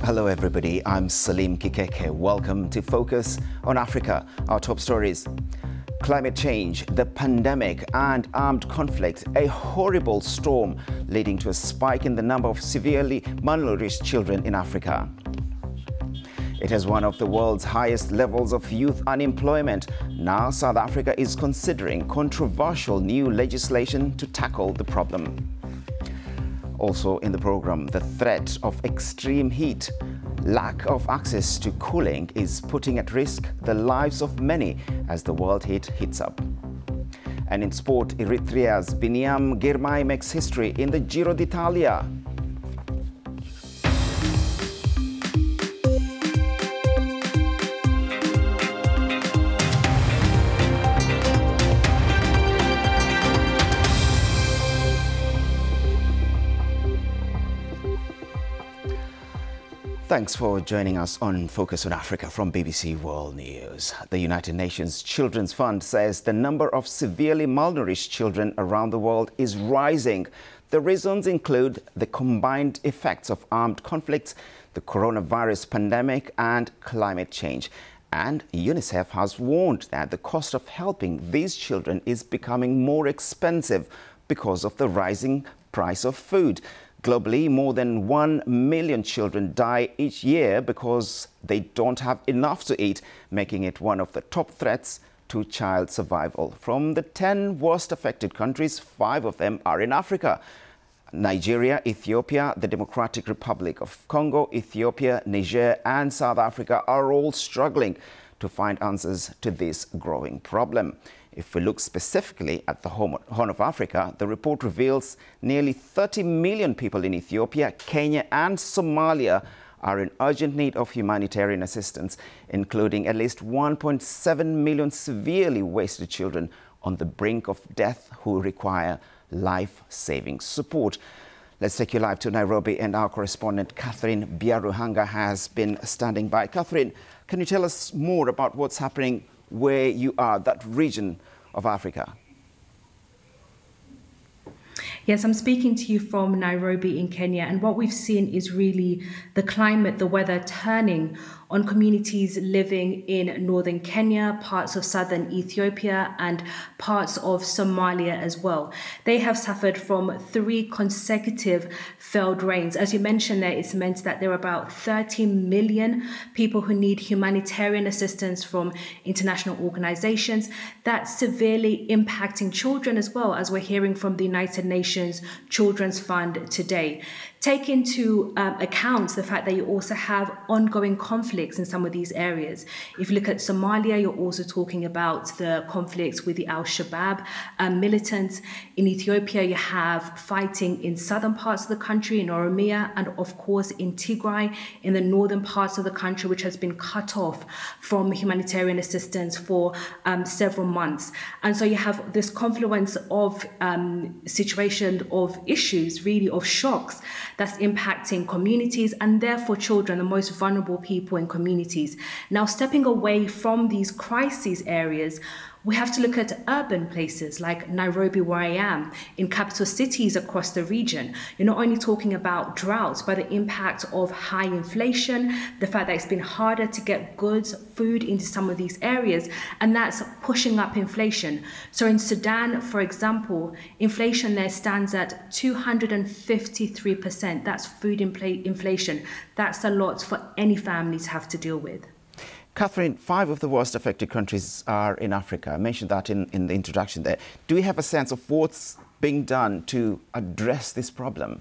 Hello everybody, I'm Salim Kikeke. Welcome to Focus on Africa. Our top stories: climate change, the pandemic and armed conflict, a horrible storm leading to a spike in the number of severely malnourished children in Africa. It has one of the world's highest levels of youth unemployment. Now South Africa is considering controversial new legislation to tackle the problem. Also in the program, the threat of extreme heat. Lack of access to cooling is putting at risk the lives of many as the world heat heats up. And in sport, Eritrea's Biniam Girmay makes history in the Giro d'Italia. Thanks for joining us on Focus on Africa from BBC World News. The United Nations Children's Fund says the number of severely malnourished children around the world is rising. The reasons include the combined effects of armed conflicts, the coronavirus pandemic and climate change. And UNICEF has warned that the cost of helping these children is becoming more expensive because of the rising price of food. Globally, more than 1 million children die each year because they don't have enough to eat, making it one of the top threats to child survival. From the 10 worst affected countries, 5 of them are in Africa. Nigeria, Ethiopia, the Democratic Republic of Congo, Ethiopia, Niger and South Africa are all struggling to find answers to this growing problem. If we look specifically at the Horn of Africa, the report reveals nearly 30 million people in Ethiopia, Kenya and Somalia are in urgent need of humanitarian assistance, including at least 1.7 million severely wasted children on the brink of death who require life-saving support. Let's take you live to Nairobi, and our correspondent Catherine Biaruhanga has been standing by. Catherine, can you tell us more about what's happening where you are, that region of Africa? Yes, I'm speaking to you from Nairobi in Kenya, and what we've seen is really the climate, the weather turning on communities living in northern Kenya, parts of southern Ethiopia and parts of Somalia as well. They have suffered from 3 consecutive failed rains. As you mentioned there, it's meant that there are about 30 million people who need humanitarian assistance from international organizations. That's severely impacting children as well, as we're hearing from the United Nations Children's Fund today. Take into account the fact that you also have ongoing conflicts in some of these areas. If you look at Somalia, you're also talking about the conflicts with the Al-Shabaab militants. In Ethiopia, you have fighting in southern parts of the country, in Oromia, and of course in Tigray, in the northern parts of the country, which has been cut off from humanitarian assistance for several months. And so you have this confluence of situation of issues, really of shocks, that's impacting communities and therefore children, the most vulnerable people in communities. Now, stepping away from these crisis areas, we have to look at urban places like Nairobi, where I am, in capital cities across the region. You're not only talking about droughts, but the impact of high inflation, the fact that it's been harder to get goods, food into some of these areas, and that's pushing up inflation. So in Sudan, for example, inflation there stands at 253%. That's food inflation. That's a lot for any family to have to deal with. Catherine, 5 of the worst affected countries are in Africa. I mentioned that in the introduction there. Do we have a sense of what's being done to address this problem?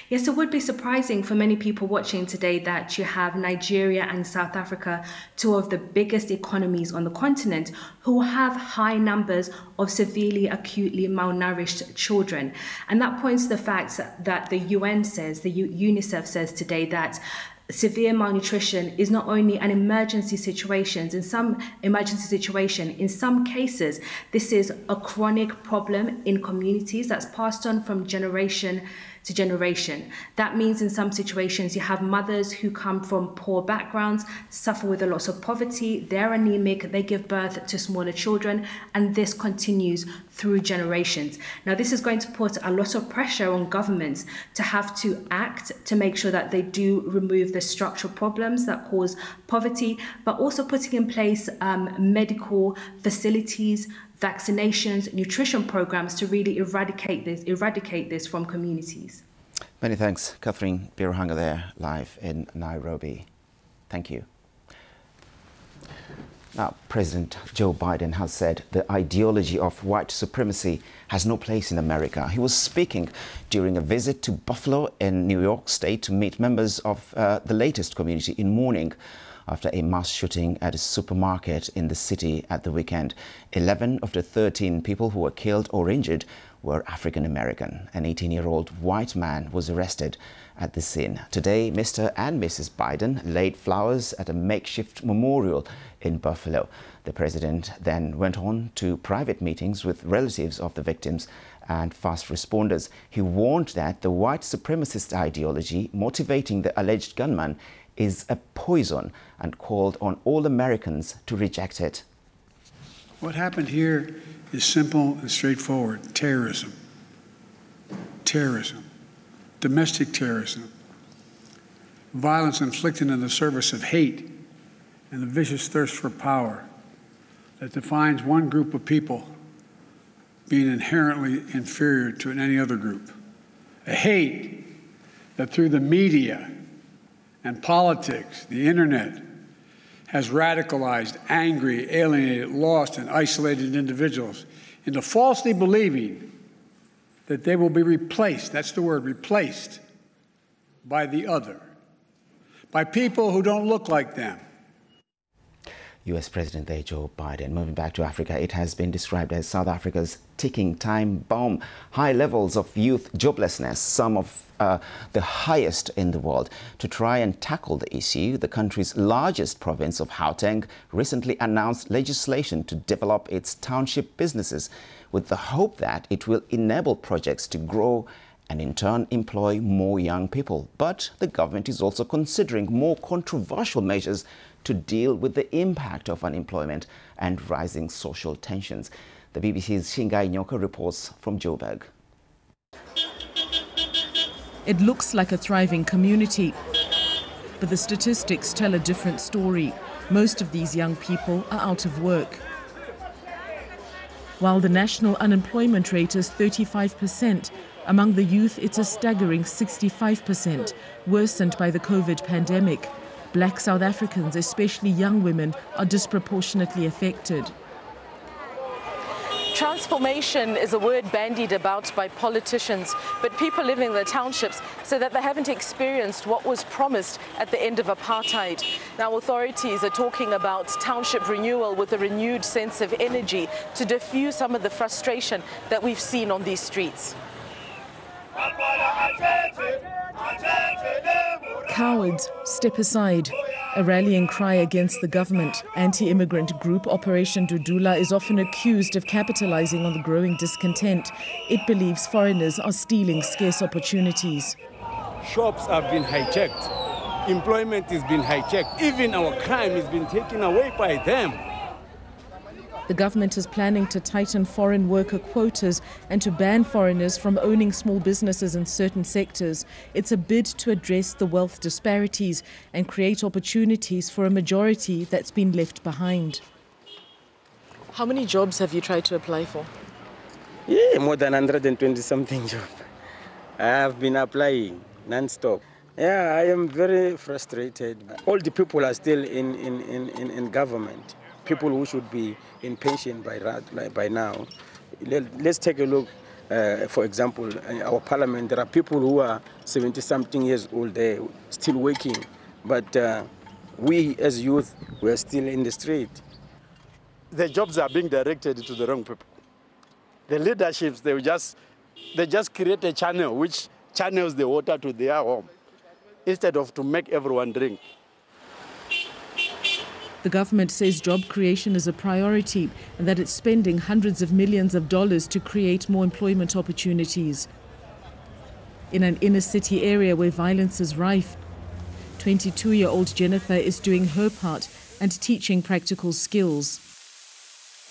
Yes, it would be surprising for many people watching today that you have Nigeria and South Africa, 2 of the biggest economies on the continent, who have high numbers of severely, acutely malnourished children. And that points to the fact that the UN says, the UNICEF says today that severe malnutrition is not only an emergency situation. In some cases, this is a chronic problem in communities that's passed on from generation to generation. That means in some situations you have mothers who come from poor backgrounds, suffer with a loss of poverty, they're anemic, they give birth to smaller children, and this continues through generations. Now, this is going to put a lot of pressure on governments to have to act to make sure that they do remove the structural problems that cause poverty, but also putting in place medical facilities, vaccinations, nutrition programs to really eradicate this from communities. Many thanks, Catherine Biruhanga there, live in Nairobi. Thank you. Now, President Joe Biden has said the ideology of white supremacy has no place in America. He was speaking during a visit to Buffalo in New York State to meet members of the latest community in mourning after a mass shooting at a supermarket in the city at the weekend. 11 of the 13 people who were killed or injured were African American. An 18-year-old white man was arrested at the scene. Today, Mr. and Mrs. Biden laid flowers at a makeshift memorial in Buffalo. The president then went on to private meetings with relatives of the victims and fast responders. He warned that the white supremacist ideology motivating the alleged gunman is a poison and called on all Americans to reject it. What happened here is simple and straightforward. Terrorism. Terrorism. Domestic terrorism. Violence inflicted in the service of hate and the vicious thirst for power that defines one group of people being inherently inferior to any other group. A hate that through the media and politics, the internet, has radicalized, angry, alienated, lost, and isolated individuals into falsely believing that they will be replaced, that's the word, replaced, by the other, by people who don't look like them. US President Joe Biden. Moving back to Africa, it has been described as South Africa's ticking time bomb. High levels of youth joblessness, some of the highest in the world. To try and tackle the issue, the country's largest province of Gauteng recently announced legislation to develop its township businesses with the hope that it will enable projects to grow and in turn employ more young people. But the government is also considering more controversial measures to deal with the impact of unemployment and rising social tensions. The BBC's Shingai Nyoka reports from Joburg. It looks like a thriving community, but the statistics tell a different story. Most of these young people are out of work. While the national unemployment rate is 35%, among the youth it's a staggering 65%, worsened by the COVID pandemic. Black South Africans, especially young women, are disproportionately affected. Transformation is a word bandied about by politicians, but people living in the townships say that they haven't experienced what was promised at the end of apartheid. Now authorities are talking about township renewal with a renewed sense of energy to diffuse some of the frustration that we've seen on these streets. Cowards, step aside. A rallying cry against the government. Anti-immigrant group Operation Dudula is often accused of capitalizing on the growing discontent. It believes foreigners are stealing scarce opportunities. Shops have been hijacked. Employment has been hijacked. Even our crime has been taken away by them. The government is planning to tighten foreign worker quotas and to ban foreigners from owning small businesses in certain sectors. It's a bid to address the wealth disparities and create opportunities for a majority that's been left behind. How many jobs have you tried to apply for? Yeah, more than 120-something jobs. I have been applying non-stop. Yeah, I am very frustrated. All the people are still in government. People who should be in pension by now. Let's take a look, for example, in our parliament, there are people who are 70-something years old, they're still working. But we as youth, we're still in the street. The jobs are being directed to the wrong people. The leaderships, they just create a channel which channels the water to their home, instead of to make everyone drink. The government says job creation is a priority and that it's spending hundreds of millions of dollars to create more employment opportunities. In an inner city area where violence is rife, 22-year-old Jennifer is doing her part and teaching practical skills.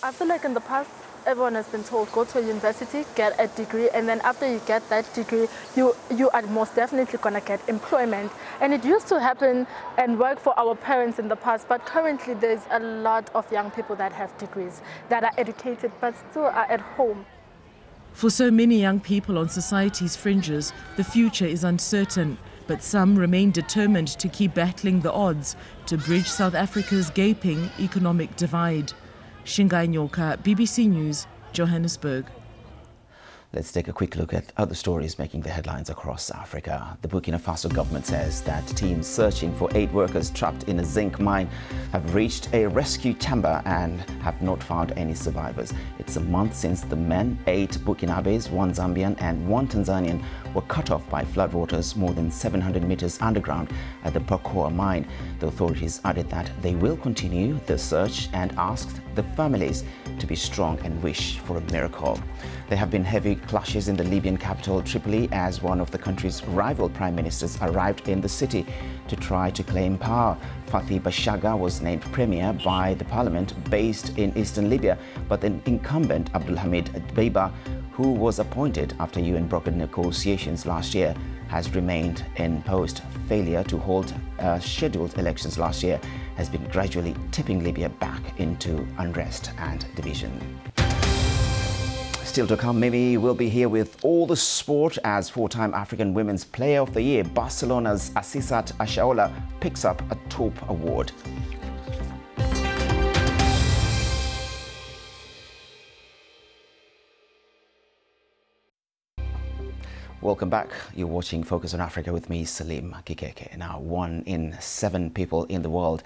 I feel like in the past, everyone has been told, go to a university, get a degree, and then after you get that degree, you are most definitely going to get employment. And it used to happen and work for our parents in the past, but currently there's a lot of young people that have degrees, that are educated, but still are at home. For so many young people on society's fringes, the future is uncertain, but some remain determined to keep battling the odds to bridge South Africa's gaping economic divide. Shingai Nyoka, BBC News, Johannesburg. Let's take a quick look at other stories making the headlines across Africa. The Burkina Faso government says that teams searching for 8 workers trapped in a zinc mine have reached a rescue chamber and have not found any survivors. It's a month since the men, 8 Burkinabes, 1 Zambian and 1 Tanzanian, were cut off by floodwaters more than 700 meters underground at the Pakoa mine. The authorities added that they will continue the search and asked the families to be strong and wish for a miracle. There have been heavy clashes in the Libyan capital, Tripoli, as one of the country's rival prime ministers arrived in the city to try to claim power. Fathi Bashaga was named premier by the parliament based in eastern Libya, but the incumbent Abdulhamid Dbeiba, who was appointed after UN brokered negotiations last year, has remained in post. Failure to hold scheduled elections last year has been gradually tipping Libya back into unrest and division. Still to come, maybe we'll be here with all the sport as 4-time African Women's Player of the Year, Barcelona's Asisat Ashaola picks up a top award. Welcome back. You're watching Focus on Africa with me, Salim Kikeke. Now, 1 in 7 people in the world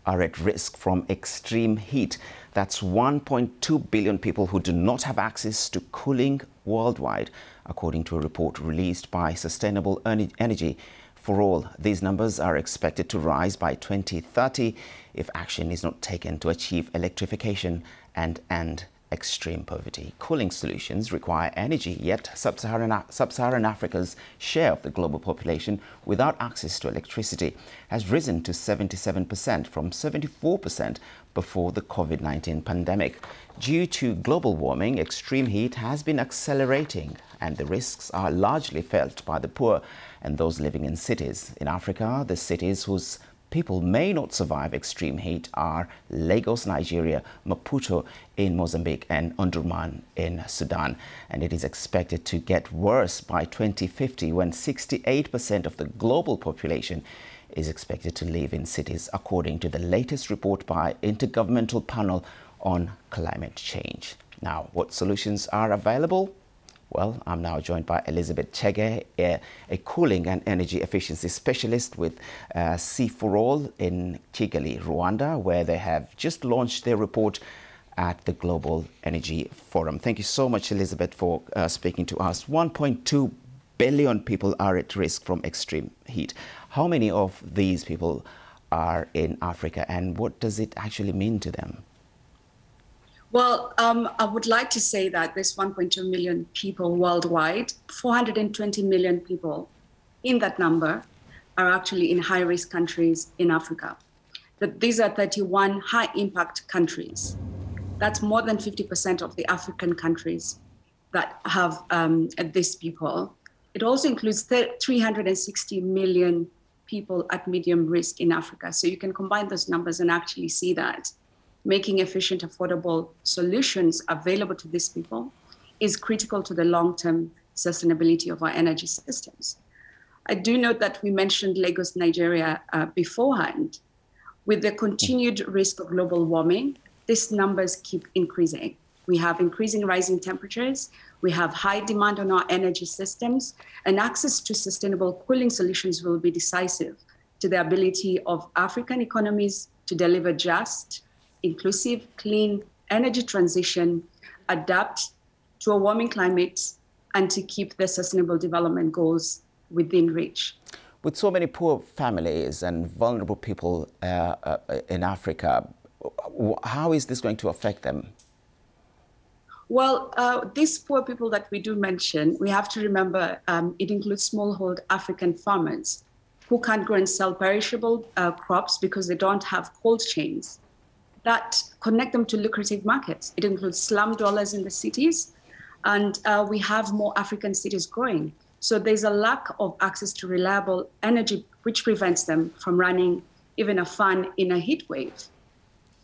are at risk from extreme heat. That's 1.2 billion people who do not have access to cooling worldwide, according to a report released by Sustainable Energy for All. These numbers are expected to rise by 2030 if action is not taken to achieve electrification and end extreme poverty. Cooling solutions require energy, yet sub-Saharan Africa's share of the global population without access to electricity has risen to 77% from 74% before the COVID-19 pandemic. Due to global warming, extreme heat has been accelerating, and the risks are largely felt by the poor and those living in cities. In Africa, the cities whose people may not survive extreme heat are Lagos, Nigeria, Maputo in Mozambique and Omdurman in Sudan. And it is expected to get worse by 2050 when 68% of the global population is expected to live in cities, according to the latest report by Intergovernmental Panel on Climate Change. Now, what solutions are available? Well, I'm now joined by Elizabeth Chege, a cooling and energy efficiency specialist with C4All in Kigali, Rwanda, where they have just launched their report at the Global Energy Forum. Thank you so much, Elizabeth, for speaking to us. 1.2 billion people are at risk from extreme heat. How many of these people are in Africa, and what does it actually mean to them? Well, I would like to say that there's 1.2 million people worldwide. 420 million people in that number are actually in high-risk countries in Africa. But these are 31 high-impact countries. That's more than 50% of the African countries that have these people. It also includes 360 million people at medium risk in Africa. So you can combine those numbers and actually see that making efficient, affordable solutions available to these people is critical to the long-term sustainability of our energy systems. I do note that we mentioned Lagos, Nigeria beforehand. With the continued risk of global warming, these numbers keep increasing. We have increasing rising temperatures, we have high demand on our energy systems, and access to sustainable cooling solutions will be decisive to the ability of African economies to deliver just, inclusive, clean energy transition, adapt to a warming climate, and to keep the sustainable development goals within reach. With so many poor families and vulnerable people in Africa, how is this going to affect them? Well, these poor people that we do mention, we have to remember it includes smallholder African farmers who can't grow and sell perishable crops because they don't have cold chains. that connect them to lucrative markets. It includes slum dwellers in the cities, and we have more African cities growing. So there's a lack of access to reliable energy, which prevents them from running even a fan in a heat wave.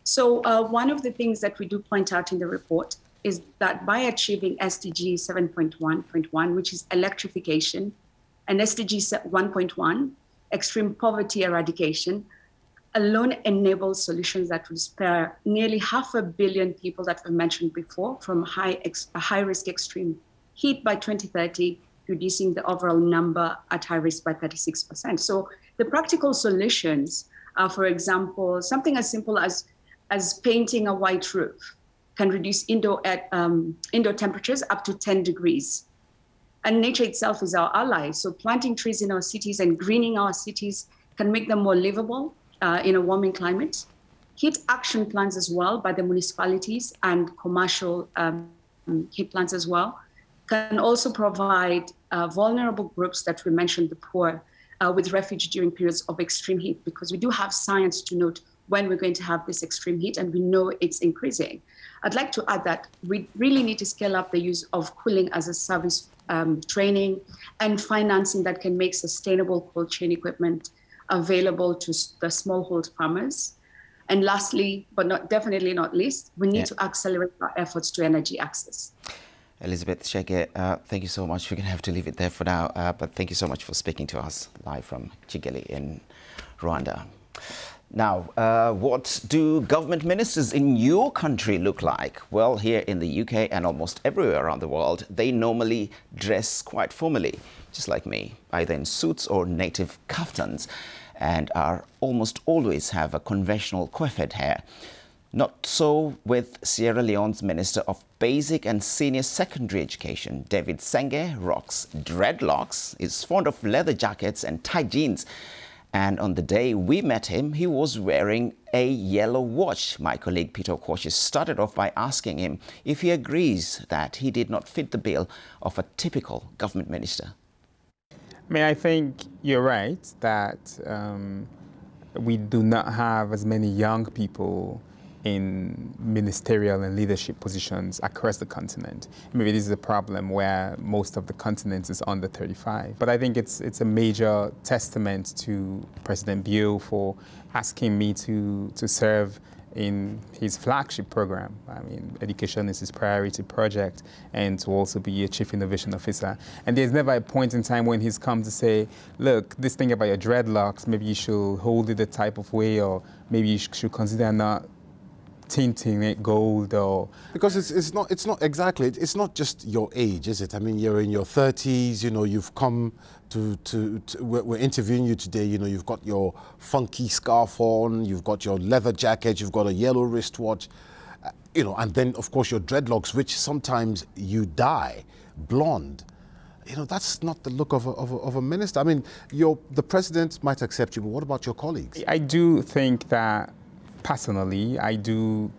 So one of the things that we do point out in the report is that by achieving SDG 7.1.1, which is electrification, and SDG 1.1, extreme poverty eradication, alone enables solutions that will spare nearly 500 million people that we mentioned before from high-risk extreme heat by 2030, reducing the overall number at high risk by 36%. So the practical solutions are, for example, something as simple as painting a white roof can reduce indoor temperatures up to 10 degrees. And nature itself is our ally. So planting trees in our cities and greening our cities can make them more livable in a warming climate. Heat action plans as well by the municipalities and commercial heat plans as well can also provide vulnerable groups that we mentioned, the poor, with refuge during periods of extreme heat, because we do have science to note when we're going to have this extreme heat, and we know it's increasing. I'd like to add that we really need to scale up the use of cooling as a service training and financing that can make sustainable cold chain equipment available to the smallholder farmers. And lastly, but definitely not least, we need to accelerate our efforts to energy access. Elizabeth Shege, thank you so much. We're going to have to leave it there for now, but thank you so much for speaking to us live from Kigali in Rwanda. Now, what do government ministers in your country look like? Well, here in the UK and almost everywhere around the world, they normally dress quite formally, just like me, either in suits or native kaftans, and are almost always have a conventional coiffed hair. Not so with Sierra Leone's Minister of Basic and Senior Secondary Education. David Senge rocks dreadlocks, is fond of leather jackets and tight jeans. And on the day we met him, he was wearing a yellow watch. My colleague Peter Okoche started off by asking him if he agrees that he did not fit the bill of a typical government minister. I mean, I think you're right that we do not have as many young people in ministerial and leadership positions across the continent. Maybe this is a problem where most of the continent is under 35. But I think it's a major testament to President Bio for asking me to serve in his flagship program. I mean, education is his priority project, and to also be a chief innovation officer. And there's never a point in time when he's come to say, look, this thing about your dreadlocks, maybe you should hold it a type of way, or maybe you should consider not tinting it gold, or because it's not exactly, it's not just your age, is it? I mean, you're in your 30s, you know, you've come we're interviewing you today, you know, you've got your funky scarf on, you've got your leather jacket, you've got a yellow wristwatch, you know, and then of course your dreadlocks, which sometimes you dye blonde. You know, that's not the look of a minister. I mean, the president might accept you, but what about your colleagues? I do think that personally, I do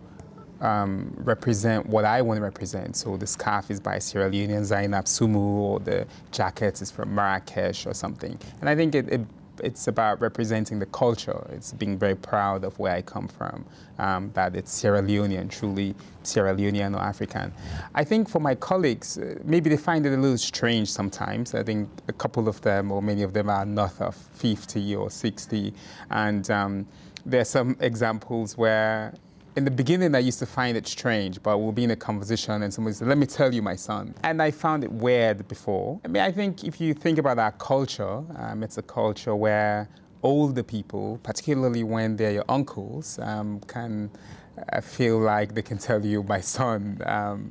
represent what I want to represent. So the scarf is by Sierra Leonean Zainab Sumu, or the jacket is from Marrakesh or something. And I think it's about representing the culture. It's being very proud of where I come from, that it's Sierra Leonean, truly Sierra Leonean or African. I think for my colleagues, maybe they find it a little strange sometimes. I think a couple of them, or many of them, are north of 50 or 60. And there are some examples where in the beginning, I used to find it strange, but we'll be in a conversation and somebody said, let me tell you my son. And I found it weird before. I mean, I think if you think about our culture, it's a culture where older people, particularly when they're your uncles, can feel like they can tell you my son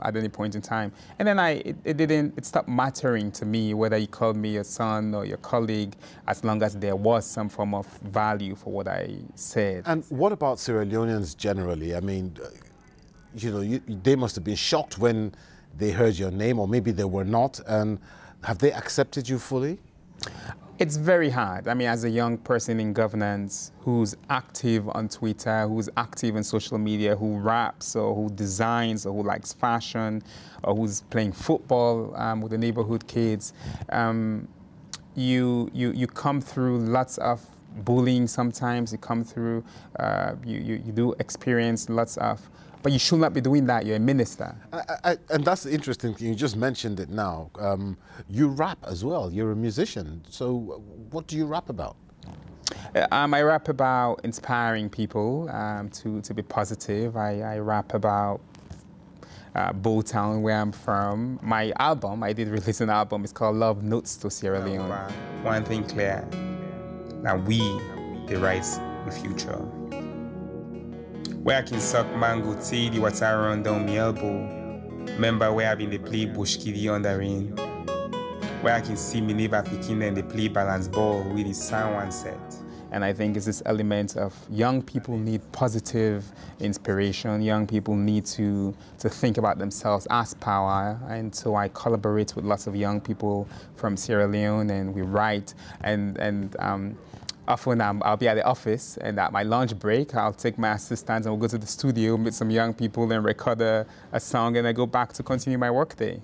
at any point in time. And then it stopped mattering to me whether you called me your son or your colleague, as long as there was some form of value for what I said. And what about Sierra Leoneans generally? I mean, you know, they must have been shocked when they heard your name, or maybe they were not. And have they accepted you fully? It's very hard. I mean, as a young person in governance who's active on Twitter, who's active in social media, who raps or who designs or who likes fashion or who's playing football with the neighborhood kids, you come through lots of bullying sometimes you come through, you do experience lots of, but you should not be doing that. You're a minister. And that's the interesting thing. You just mentioned it now. You rap as well. You're a musician. So what do you rap about? I rap about inspiring people to be positive. I rap about Bowtown, where I'm from. My album, I did release an album. It's called Love Notes to Sierra Leone. One thing clear, that we, the rights, the future. Where I can suck mango tea, the water run down my elbow. Remember where I been the play bush kitty on the rain. Where I can see me neighbor picking and they play balance ball with the sound one set. And I think it's this element of young people need positive inspiration. Young people need to think about themselves as power. And so I collaborate with lots of young people from Sierra Leone, and we write. And often I'll be at the office, and at my lunch break, I'll take my assistant and we'll go to the studio, meet some young people, and record a song, and I go back to continue my workday.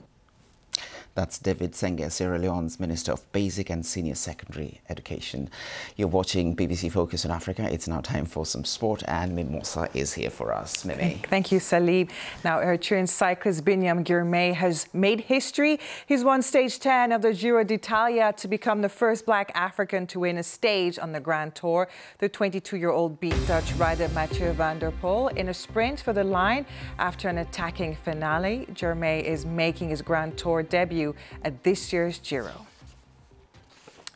That's David Senge, Sierra Leone's Minister of Basic and Senior Secondary Education. You're watching BBC Focus on Africa. It's now time for some sport, and Mimosa is here for us. Mimi. Thank you, Salim. Now, Eritrean cyclist Binyam Girmay has made history. He's won stage 10 of the Giro d'Italia to become the first black African to win a stage on the Grand Tour. The 22-year-old beat Dutch rider Mathieu van der Poel in a sprint for the line after an attacking finale. Girmay is making his Grand Tour debut at this year's Giro.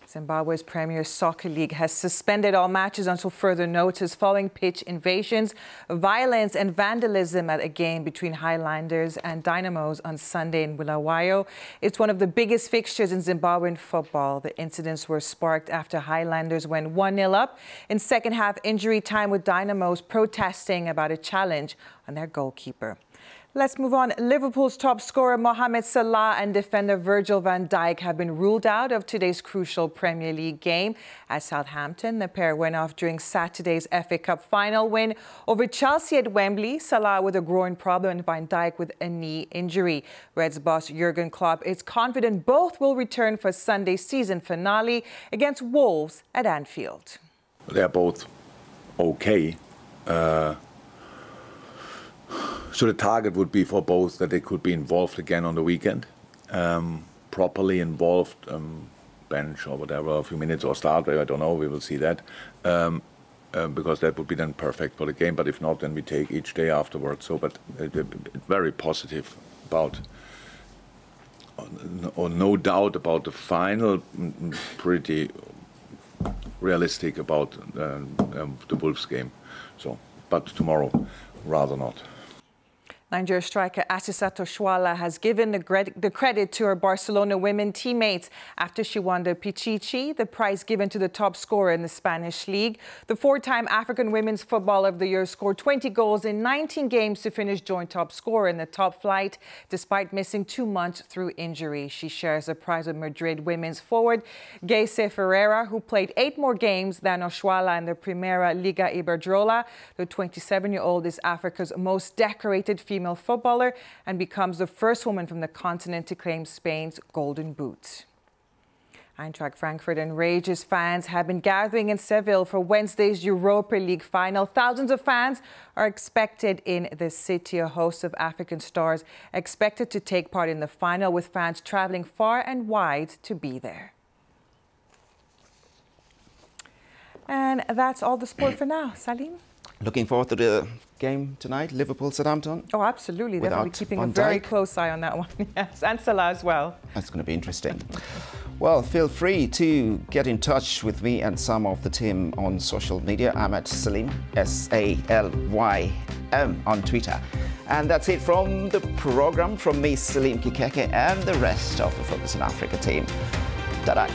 Zimbabwe's Premier Soccer League has suspended all matches until further notice following pitch invasions, violence and vandalism at a game between Highlanders and Dynamos on Sunday in Bulawayo. It's one of the biggest fixtures in Zimbabwean football. The incidents were sparked after Highlanders went 1-0 up in second half injury time, with Dynamos protesting about a challenge on their goalkeeper. Let's move on. Liverpool's top scorer Mohamed Salah and defender Virgil van Dijk have been ruled out of today's crucial Premier League game at Southampton. The pair went off during Saturday's FA Cup final win over Chelsea at Wembley. Salah with a groin problem and Van Dijk with a knee injury. Reds boss Jurgen Klopp is confident both will return for Sunday's season finale against Wolves at Anfield. They're both okay. So the target would be for both that they could be involved again on the weekend, properly involved, bench or whatever, a few minutes or start, I don't know, we will see that, because that would be then perfect for the game. But if not, then we take each day afterwards. So, but very positive about, or no doubt about the final, pretty realistic about the Wolves game. So, but tomorrow, rather not. Nigeria striker Asisato Shwala has given the credit to her Barcelona women teammates after she won the Pichichi, the prize given to the top scorer in the Spanish league. The four-time African Women's Footballer of the Year scored 20 goals in 19 games to finish joint top scorer in the top flight, despite missing 2 months through injury. She shares the prize with Madrid women's forward Geise Ferreira, who played 8 more games than Oshwala in the Primera Liga Iberdrola. The 27-year-old is Africa's most decorated female footballer and becomes the first woman from the continent to claim Spain's Golden Boot. Eintracht Frankfurt and Rangers fans have been gathering in Seville for Wednesday's Europa League final. Thousands of fans are expected in the city. A host of African stars expected to take part in the final, with fans traveling far and wide to be there. And that's all the sport for now. Salim? Looking forward to the game tonight, Liverpool-Southampton? Oh, absolutely. Definitely keeping a very close eye on that one. Yes, and Salah as well. That's going to be interesting. Well, feel free to get in touch with me and some of the team on social media. I'm at Salim, S-A-L-Y-M, on Twitter. And that's it from the program, from me, Salim Kikeke, and the rest of the Focus on Africa team. Ta-da.